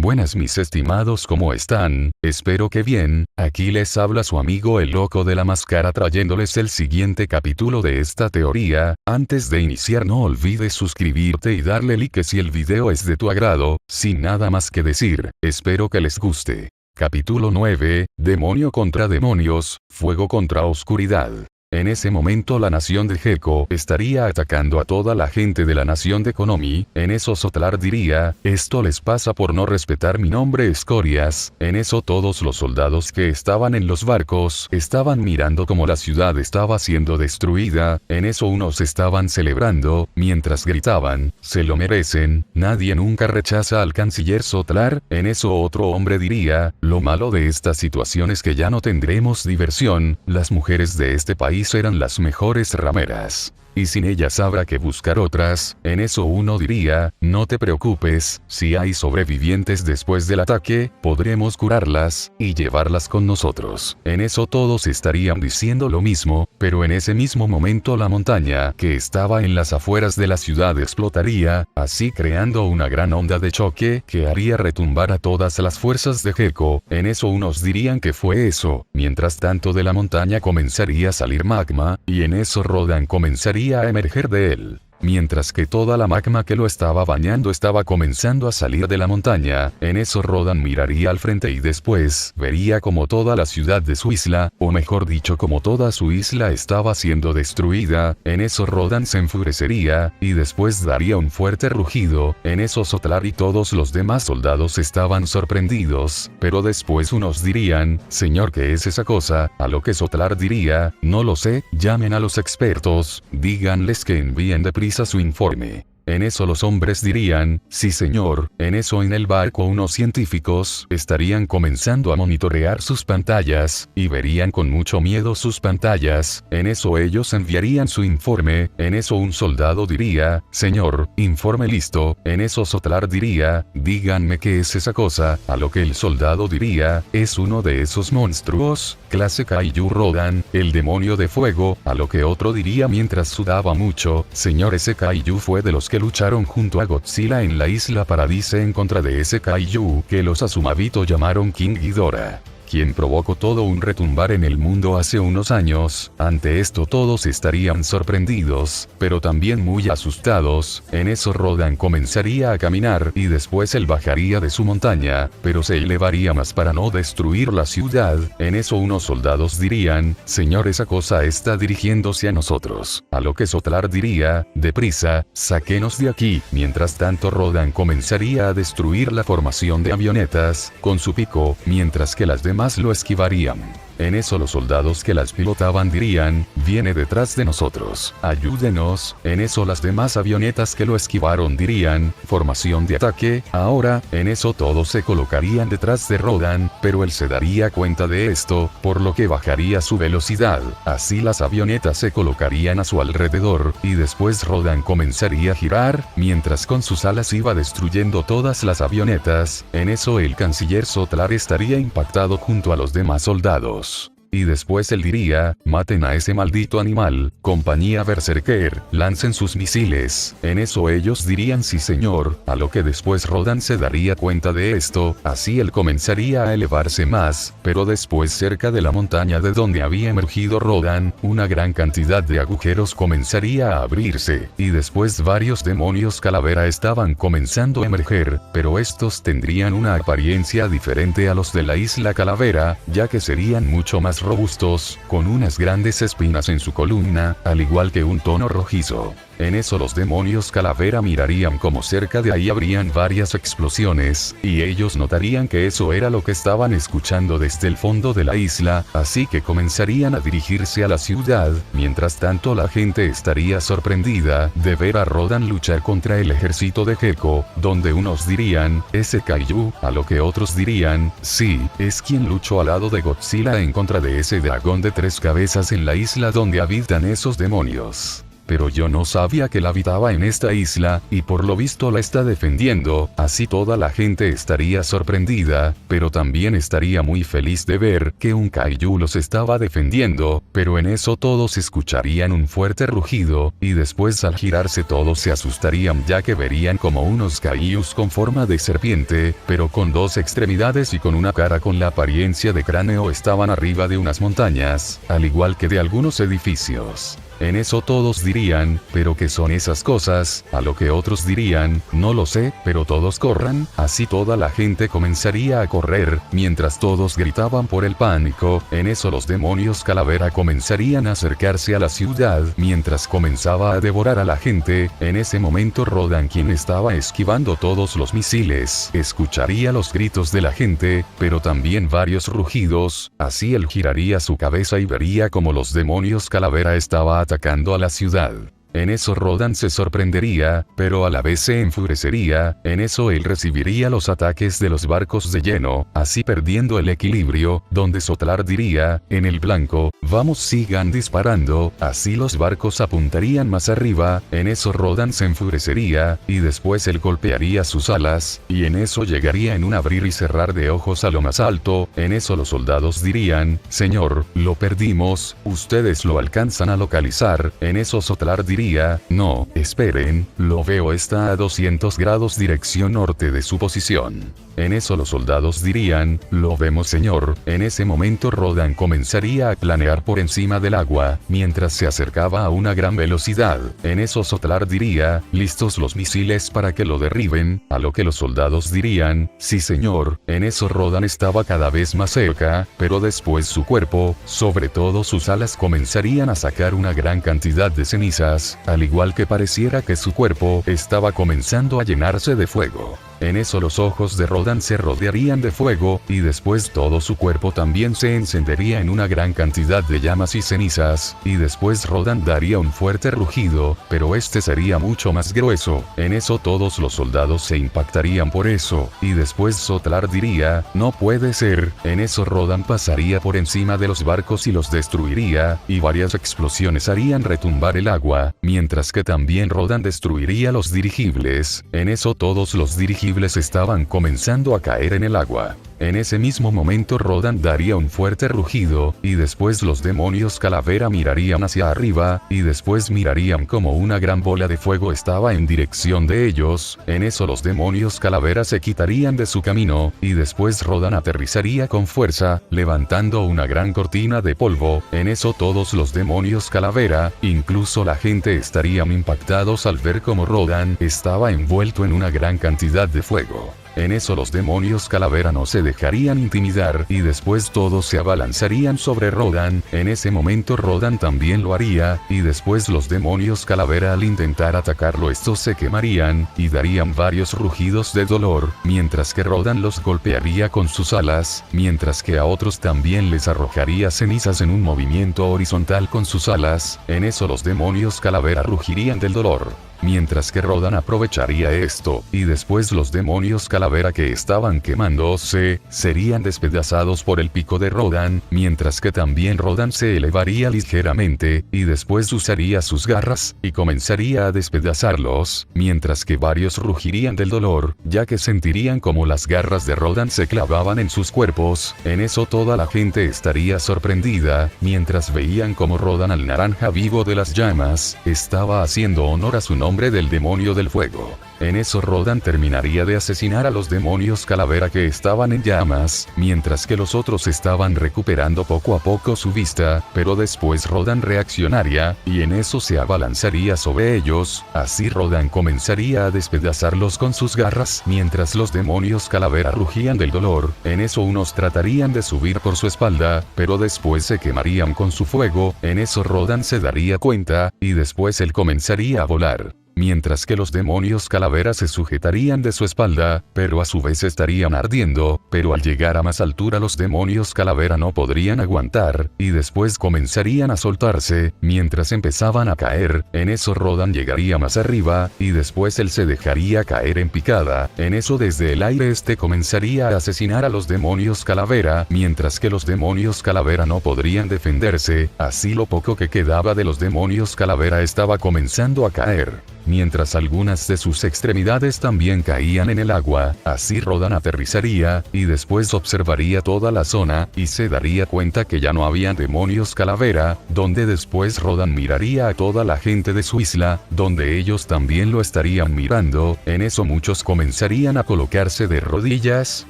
Buenas mis estimados, ¿cómo están? Espero que bien. Aquí les habla su amigo el loco de la máscara trayéndoles el siguiente capítulo de esta teoría. Antes de iniciar no olvides suscribirte y darle like si el video es de tu agrado. Sin nada más que decir, espero que les guste. Capítulo 9, Demonio contra demonios, fuego contra oscuridad. En ese momento la nación de Gekko estaría atacando a toda la gente de la nación de Konomi. En eso Sotlar diría, esto les pasa por no respetar mi nombre escorias. En eso todos los soldados que estaban en los barcos estaban mirando como la ciudad estaba siendo destruida. En eso unos estaban celebrando, mientras gritaban, se lo merecen, nadie nunca rechaza al canciller Sotlar. En eso otro hombre diría, lo malo de esta situación es que ya no tendremos diversión, las mujeres de este país eran las mejores rameras. Y sin ellas habrá que buscar otras. En eso uno diría, no te preocupes, si hay sobrevivientes después del ataque, podremos curarlas, y llevarlas con nosotros. En eso todos estarían diciendo lo mismo, pero en ese mismo momento la montaña, que estaba en las afueras de la ciudad explotaría, así creando una gran onda de choque, que haría retumbar a todas las fuerzas de Gekko. En eso unos dirían que fue eso. Mientras tanto de la montaña comenzaría a salir magma, y en eso Rodan comenzaría a emerger de él. Mientras que toda la magma que lo estaba bañando estaba comenzando a salir de la montaña, en eso Rodan miraría al frente y después vería como toda la ciudad de su isla, o mejor dicho como toda su isla estaba siendo destruida. En eso Rodan se enfurecería, y después daría un fuerte rugido. En eso Sotlar y todos los demás soldados estaban sorprendidos, pero después unos dirían, señor, ¿qué es esa cosa? A lo que Sotlar diría, no lo sé, llamen a los expertos, díganles que envíen deprisa su informe. En eso los hombres dirían, sí señor. En eso en el barco unos científicos estarían comenzando a monitorear sus pantallas, y verían con mucho miedo sus pantallas. En eso ellos enviarían su informe. En eso un soldado diría, señor, informe listo. En eso Sotlar diría, díganme qué es esa cosa. A lo que el soldado diría, es uno de esos monstruos, clase Kaiju Rodan, el demonio de fuego. A lo que otro diría mientras sudaba mucho, señor, ese Kaiju fue de los que lucharon junto a Godzilla en la isla Paradise en contra de ese Kaiju que los Azumabito llamaron King Ghidorah, quien provocó todo un retumbar en el mundo hace unos años. Ante esto todos estarían sorprendidos, pero también muy asustados. En eso Rodan comenzaría a caminar y después él bajaría de su montaña, pero se elevaría más para no destruir la ciudad. En eso unos soldados dirían, señor, esa cosa está dirigiéndose a nosotros. A lo que Sotlar diría, deprisa, sáquenos de aquí. Mientras tanto Rodan comenzaría a destruir la formación de avionetas con su pico, mientras que las demás lo esquivarían. En eso los soldados que las pilotaban dirían, viene detrás de nosotros, ayúdenos. En eso las demás avionetas que lo esquivaron dirían, formación de ataque. Ahora, en eso todos se colocarían detrás de Rodan, pero él se daría cuenta de esto, por lo que bajaría su velocidad. Así las avionetas se colocarían a su alrededor, y después Rodan comenzaría a girar, mientras con sus alas iba destruyendo todas las avionetas. En eso el canciller Sotlar estaría impactado junto a los demás soldados. Y después él diría, maten a ese maldito animal, compañía Berserker, lancen sus misiles. En eso ellos dirían sí señor, a lo que después Rodan se daría cuenta de esto, así él comenzaría a elevarse más, pero después cerca de la montaña de donde había emergido Rodan, una gran cantidad de agujeros comenzaría a abrirse, y después varios demonios calavera estaban comenzando a emerger, pero estos tendrían una apariencia diferente a los de la isla Calavera, ya que serían mucho más robustos, con unas grandes espinas en su columna, al igual que un tono rojizo. En eso los demonios calavera mirarían como cerca de ahí habrían varias explosiones, y ellos notarían que eso era lo que estaban escuchando desde el fondo de la isla, así que comenzarían a dirigirse a la ciudad. Mientras tanto la gente estaría sorprendida de ver a Rodan luchar contra el ejército de Gekko, donde unos dirían, ese Kaiju, a lo que otros dirían, sí, es quien luchó al lado de Godzilla en contra de ese dragón de 3 cabezas en la isla donde habitan esos demonios. pero yo no sabía que la habitaba en esta isla, y por lo visto la está defendiendo, así toda la gente estaría sorprendida, pero también estaría muy feliz de ver que un kaiju los estaba defendiendo, pero en eso todos escucharían un fuerte rugido, y después al girarse todos se asustarían ya que verían como unos kaijus con forma de serpiente, pero con dos extremidades y con una cara con la apariencia de cráneo estaban arriba de unas montañas, al igual que de algunos edificios. En eso todos dirían, ¿pero qué son esas cosas? A lo que otros dirían, no lo sé, pero todos corran, así toda la gente comenzaría a correr, mientras todos gritaban por el pánico, en eso los demonios calavera comenzarían a acercarse a la ciudad, mientras comenzaba a devorar a la gente, en ese momento Rodan, quien estaba esquivando todos los misiles, escucharía los gritos de la gente, pero también varios rugidos, así él giraría su cabeza y vería como los demonios calavera estaba atacando a la ciudad. En eso Rodan se sorprendería, pero a la vez se enfurecería, en eso él recibiría los ataques de los barcos de lleno, así perdiendo el equilibrio, donde Sotlar diría, en el blanco, vamos sigan disparando, así los barcos apuntarían más arriba, en eso Rodan se enfurecería, y después él golpearía sus alas, y en eso llegaría en un abrir y cerrar de ojos a lo más alto, en eso los soldados dirían, señor, lo perdimos, ustedes lo alcanzan a localizar, en eso Sotlar diría, no, esperen, lo veo está a 200 grados dirección norte de su posición. En eso los soldados dirían, lo vemos señor, en ese momento Rodan comenzaría a planear por encima del agua, mientras se acercaba a una gran velocidad, en eso Sotlar diría, listos los misiles para que lo derriben, a lo que los soldados dirían, sí señor, en eso Rodan estaba cada vez más cerca, pero después su cuerpo, sobre todo sus alas comenzarían a sacar una gran cantidad de cenizas, al igual que pareciera que su cuerpo estaba comenzando a llenarse de fuego. En eso los ojos de Rodan se rodearían de fuego, y después todo su cuerpo también se encendería en una gran cantidad de llamas y cenizas, y después Rodan daría un fuerte rugido, pero este sería mucho más grueso, en eso todos los soldados se impactarían por eso, y después Sotlar diría, no puede ser, en eso Rodan pasaría por encima de los barcos y los destruiría, y varias explosiones harían retumbar el agua, mientras que también Rodan destruiría los dirigibles, en eso todos los dirigibles estaban comenzando a caer en el agua. En ese mismo momento Rodan daría un fuerte rugido, y después los demonios calavera mirarían hacia arriba, y después mirarían como una gran bola de fuego estaba en dirección de ellos, en eso los demonios calavera se quitarían de su camino, y después Rodan aterrizaría con fuerza, levantando una gran cortina de polvo, en eso todos los demonios calavera, incluso la gente estarían impactados al ver como Rodan estaba envuelto en una gran cantidad de fuego. En eso los demonios calavera no se dejarían intimidar y después todos se abalanzarían sobre Rodan, en ese momento Rodan también lo haría, y después los demonios calavera al intentar atacarlo estos se quemarían, y darían varios rugidos de dolor, mientras que Rodan los golpearía con sus alas, mientras que a otros también les arrojaría cenizas en un movimiento horizontal con sus alas, en eso los demonios calavera rugirían del dolor. Mientras que Rodan aprovecharía esto, y después los demonios calavera que estaban quemándose, serían despedazados por el pico de Rodan, mientras que también Rodan se elevaría ligeramente, y después usaría sus garras, y comenzaría a despedazarlos, mientras que varios rugirían del dolor, ya que sentirían como las garras de Rodan se clavaban en sus cuerpos, en eso toda la gente estaría sorprendida, mientras veían como Rodan al naranja vivo de las llamas, estaba haciendo honor a su nombre del demonio del fuego. En eso Rodan terminaría de asesinar a los demonios calavera que estaban en llamas, mientras que los otros estaban recuperando poco a poco su vista, pero después Rodan reaccionaría, y en eso se abalanzaría sobre ellos, así Rodan comenzaría a despedazarlos con sus garras, mientras los demonios calavera rugían del dolor, en eso unos tratarían de subir por su espalda, pero después se quemarían con su fuego, en eso Rodan se daría cuenta, y después él comenzaría a volar. mientras que los demonios calavera se sujetarían de su espalda, pero a su vez estarían ardiendo, pero al llegar a más altura los demonios calavera no podrían aguantar, y después comenzarían a soltarse, mientras empezaban a caer. En eso Rodan llegaría más arriba, y después él se dejaría caer en picada. En eso desde el aire comenzaría a asesinar a los demonios calavera, mientras que los demonios calavera no podrían defenderse. Así lo poco que quedaba de los demonios calavera estaba comenzando a caer, mientras algunas de sus extremidades también caían en el agua. Así Rodan aterrizaría, y después observaría toda la zona, y se daría cuenta que ya no había demonios calavera, donde después Rodan miraría a toda la gente de su isla, donde ellos también lo estarían mirando. En eso muchos comenzarían a colocarse de rodillas,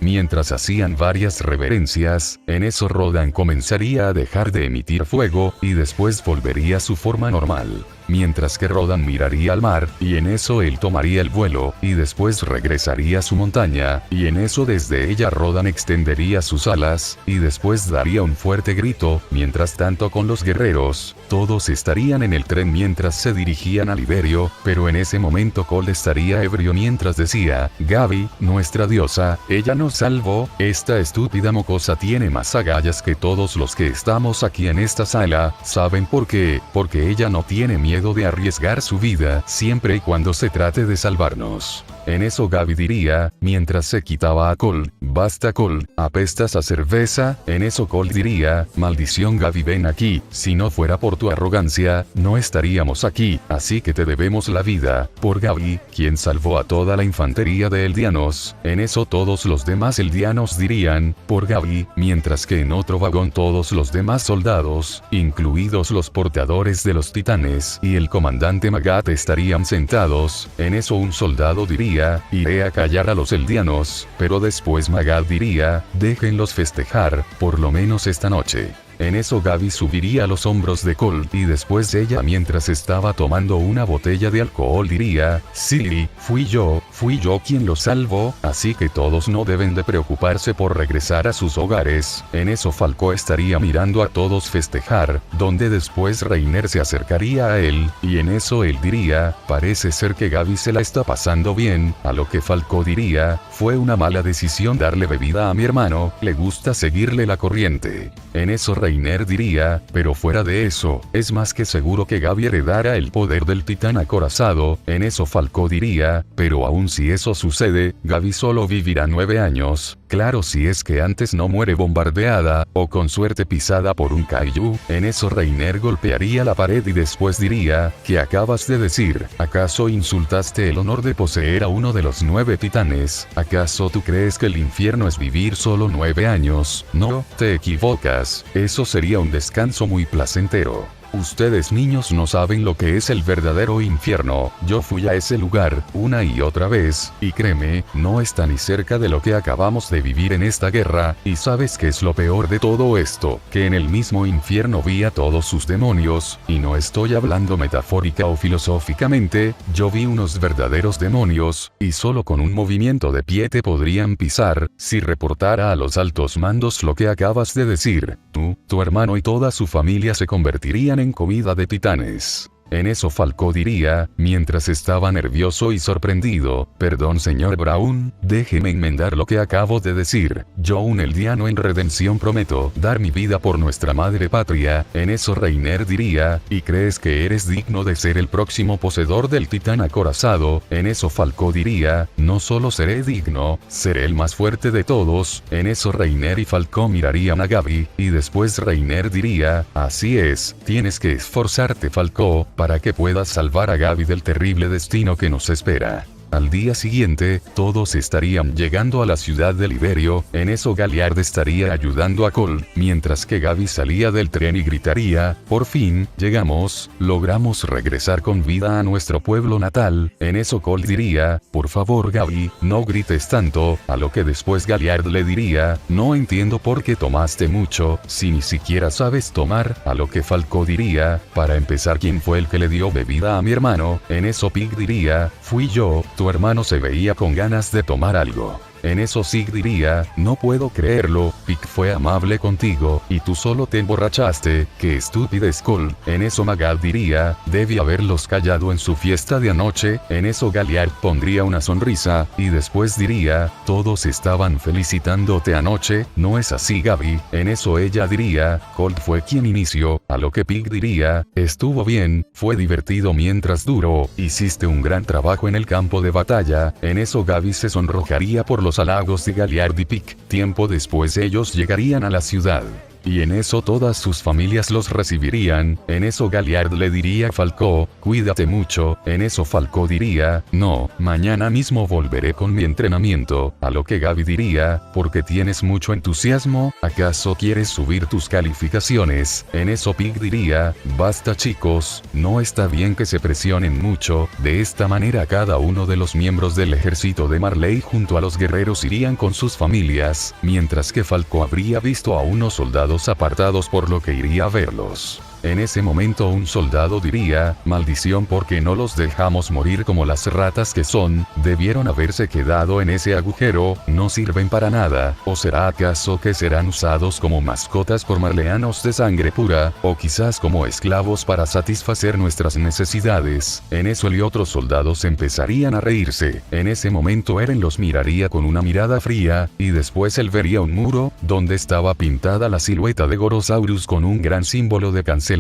mientras hacían varias reverencias. En eso Rodan comenzaría a dejar de emitir fuego, y después volvería a su forma normal, mientras que Rodan miraría al mar, y en eso él tomaría el vuelo, y después regresaría a su montaña, y en eso desde ella Rodan extendería sus alas, y después daría un fuerte grito. Mientras tanto con los guerreros, todos estarían en el tren mientras se dirigían a Liberio, pero en ese momento Cole estaría ebrio mientras decía: Gaby, nuestra diosa, ella nos salvó. Esta estúpida mocosa tiene más agallas que todos los que estamos aquí en esta sala. ¿Saben por qué? Porque ella no tiene miedo de arriesgar su vida, siempre y cuando se trate de salvarnos. En eso Gaby diría, mientras se quitaba a Cole: basta Cole, apestas a cerveza. En eso Cole diría: maldición Gaby, ven aquí, si no fuera por tu arrogancia, no estaríamos aquí, así que te debemos la vida, por Gaby, quien salvó a toda la infantería de Eldianos. En eso todos los demás Eldianos dirían: por Gaby, mientras que en otro vagón todos los demás soldados, incluidos los portadores de los titanes y el comandante Magat, estarían sentados. En eso un soldado diría: iré a callar a los Eldianos, pero después Magat diría: déjenlos festejar, por lo menos esta noche. En eso Gaby subiría a los hombros de Cole, y después ella, mientras estaba tomando una botella de alcohol, diría: sí, fui yo quien lo salvó, así que todos no deben de preocuparse por regresar a sus hogares. En eso Falco estaría mirando a todos festejar, donde después Reiner se acercaría a él, y en eso él diría: parece ser que Gaby se la está pasando bien, a lo que Falco diría: fue una mala decisión darle bebida a mi hermano, le gusta seguirle la corriente. En eso Reiner diría: pero fuera de eso, es más que seguro que Gaby heredara el poder del titán acorazado. En eso Falco diría: pero aun si eso sucede, Gaby solo vivirá 9 años, claro, si es que antes no muere bombardeada, o con suerte pisada por un kaiju. En eso Reiner golpearía la pared y después diría: ¿qué acabas de decir? ¿Acaso insultaste el honor de poseer a uno de los 9 titanes? ¿Acaso tú crees que el infierno es vivir solo 9 años? No, te equivocas. Eso sería un descanso muy placentero. Ustedes niños no saben lo que es el verdadero infierno. Yo fui a ese lugar, una y otra vez, y créeme, no está ni cerca de lo que acabamos de vivir en esta guerra. ¿Y sabes qué es lo peor de todo esto? Que en el mismo infierno vi a todos sus demonios, y no estoy hablando metafórica o filosóficamente, yo vi unos verdaderos demonios, y solo con un movimiento de pie te podrían pisar. Si reportara a los altos mandos lo que acabas de decir, tú, tu hermano y toda su familia se convertirían en comida de titanes. En eso Falco diría, mientras estaba nervioso y sorprendido: perdón señor Braun, déjeme enmendar lo que acabo de decir. Yo, un eldiano en redención, prometo dar mi vida por nuestra madre patria. En eso Reiner diría: ¿y crees que eres digno de ser el próximo poseedor del titán acorazado? En eso Falco diría: no solo seré digno, seré el más fuerte de todos. En eso Reiner y Falco mirarían a Gaby, y después Reiner diría: así es, tienes que esforzarte Falco, para que puedas salvar a Gaby del terrible destino que nos espera. Al día siguiente, todos estarían llegando a la ciudad de Liberio. En eso Galliard estaría ayudando a Cole, mientras que Gaby salía del tren y gritaría: por fin, llegamos, logramos regresar con vida a nuestro pueblo natal. En eso Cole diría: por favor Gaby, no grites tanto, a lo que después Galliard le diría: no entiendo por qué tomaste mucho, si ni siquiera sabes tomar. A lo que Falco diría: para empezar, ¿quién fue el que le dio bebida a mi hermano? En eso Pig diría: fui yo. Tu hermano se veía con ganas de tomar algo. En eso Sig diría, no puedo creerlo, Pick fue amable contigo, y tú solo te emborrachaste, qué estupidez Colt. En eso Magad diría, debí haberlos callado en su fiesta de anoche. En eso Galliard pondría una sonrisa, y después diría, todos estaban felicitándote anoche, ¿no es así Gaby? En eso ella diría, Colt fue quien inició, a lo que Pig diría, estuvo bien, fue divertido mientras duró, hiciste un gran trabajo en el campo de batalla. En eso Gaby se sonrojaría por los halagos de Galliard y Pig. Tiempo después ellos llegarían a la ciudad. Y en eso todas sus familias los recibirían. En eso Galliard le diría a Falco, cuídate mucho. En eso Falco diría, no, mañana mismo volveré con mi entrenamiento. A lo que Gaby diría, porque tienes mucho entusiasmo, ¿acaso quieres subir tus calificaciones? En eso Pig diría, basta chicos, no está bien que se presionen mucho. De esta manera cada uno de los miembros del ejército de Marley junto a los guerreros irían con sus familias, mientras que Falco habría visto a unos soldados apartados por lo que iría a verlos. En ese momento un soldado diría, maldición porque no los dejamos morir como las ratas que son, debieron haberse quedado en ese agujero, no sirven para nada, o será acaso que serán usados como mascotas por marleanos de sangre pura, o quizás como esclavos para satisfacer nuestras necesidades. En eso y otros soldados empezarían a reírse. En ese momento Eren los miraría con una mirada fría, y después él vería un muro, donde estaba pintada la silueta de Gorosaurus con un gran símbolo de cancelación.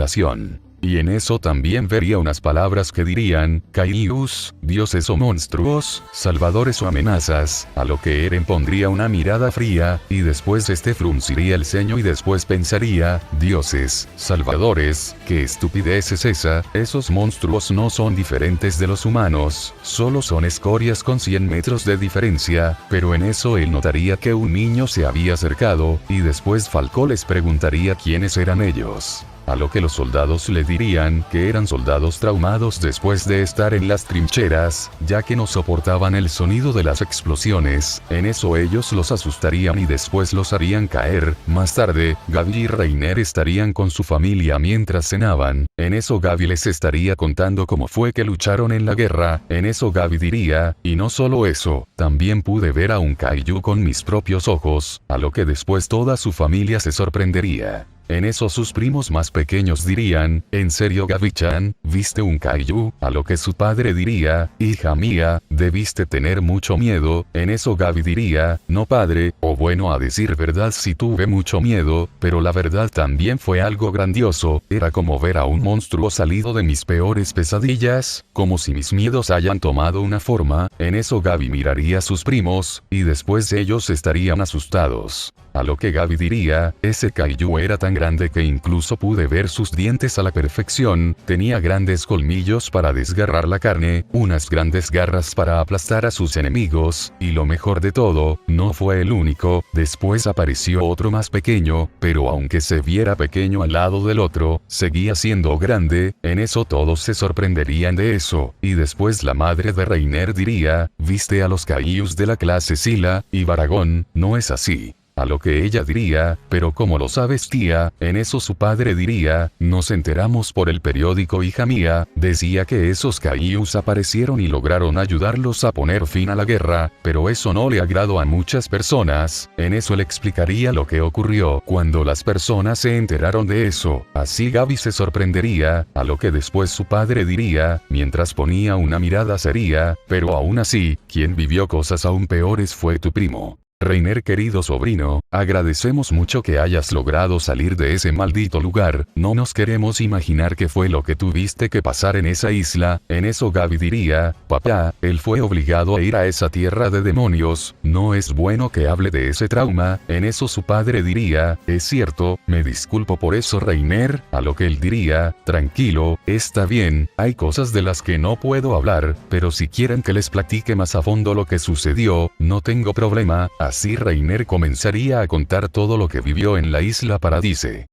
Y en eso también vería unas palabras que dirían, Kaijus, dioses o monstruos, salvadores o amenazas, a lo que Eren pondría una mirada fría, y después frunciría el ceño y después pensaría, dioses, salvadores, qué estupidez es esa, esos monstruos no son diferentes de los humanos, solo son escorias con 100 metros de diferencia, pero en eso él notaría que un niño se había acercado, y después Falco les preguntaría quiénes eran ellos. A lo que los soldados le dirían que eran soldados traumados después de estar en las trincheras, ya que no soportaban el sonido de las explosiones. En eso ellos los asustarían y después los harían caer. Más tarde, Gaby y Reiner estarían con su familia mientras cenaban. En eso Gaby les estaría contando cómo fue que lucharon en la guerra. En eso Gaby diría, y no solo eso, también pude ver a un kaiju con mis propios ojos, a lo que después toda su familia se sorprendería. En eso sus primos más pequeños dirían, ¿en serio Gaby-chan, viste un kaiju? A lo que su padre diría, hija mía, debiste tener mucho miedo. En eso Gaby diría, no padre, o bueno a decir verdad sí tuve mucho miedo, pero la verdad también fue algo grandioso, era como ver a un monstruo salido de mis peores pesadillas, como si mis miedos hayan tomado una forma. En eso Gaby miraría a sus primos, y después ellos estarían asustados. A lo que Gaby diría, ese kaiju era tan grande que incluso pude ver sus dientes a la perfección, tenía grandes colmillos para desgarrar la carne, unas grandes garras para aplastar a sus enemigos, y lo mejor de todo, no fue el único, después apareció otro más pequeño, pero aunque se viera pequeño al lado del otro, seguía siendo grande. En eso todos se sorprenderían de eso, y después la madre de Reiner diría, viste a los kaijus de la clase Scylla y Baragón, ¿no es así? A lo que ella diría, pero ¿cómo lo sabes tía? En eso su padre diría, nos enteramos por el periódico hija mía, decía que esos kaijus aparecieron y lograron ayudarlos a poner fin a la guerra, pero eso no le agradó a muchas personas. En eso le explicaría lo que ocurrió cuando las personas se enteraron de eso, así Gaby se sorprendería, a lo que después su padre diría, mientras ponía una mirada seria, pero aún así, quien vivió cosas aún peores fue tu primo. Reiner querido sobrino, agradecemos mucho que hayas logrado salir de ese maldito lugar, no nos queremos imaginar qué fue lo que tuviste que pasar en esa isla. En eso Gaby diría, papá, él fue obligado a ir a esa tierra de demonios, no es bueno que hable de ese trauma. En eso su padre diría, es cierto, me disculpo por eso Reiner, a lo que él diría, tranquilo, está bien, hay cosas de las que no puedo hablar, pero si quieren que les platique más a fondo lo que sucedió, no tengo problema. Así Reiner comenzaría a contar todo lo que vivió en la isla Paradise.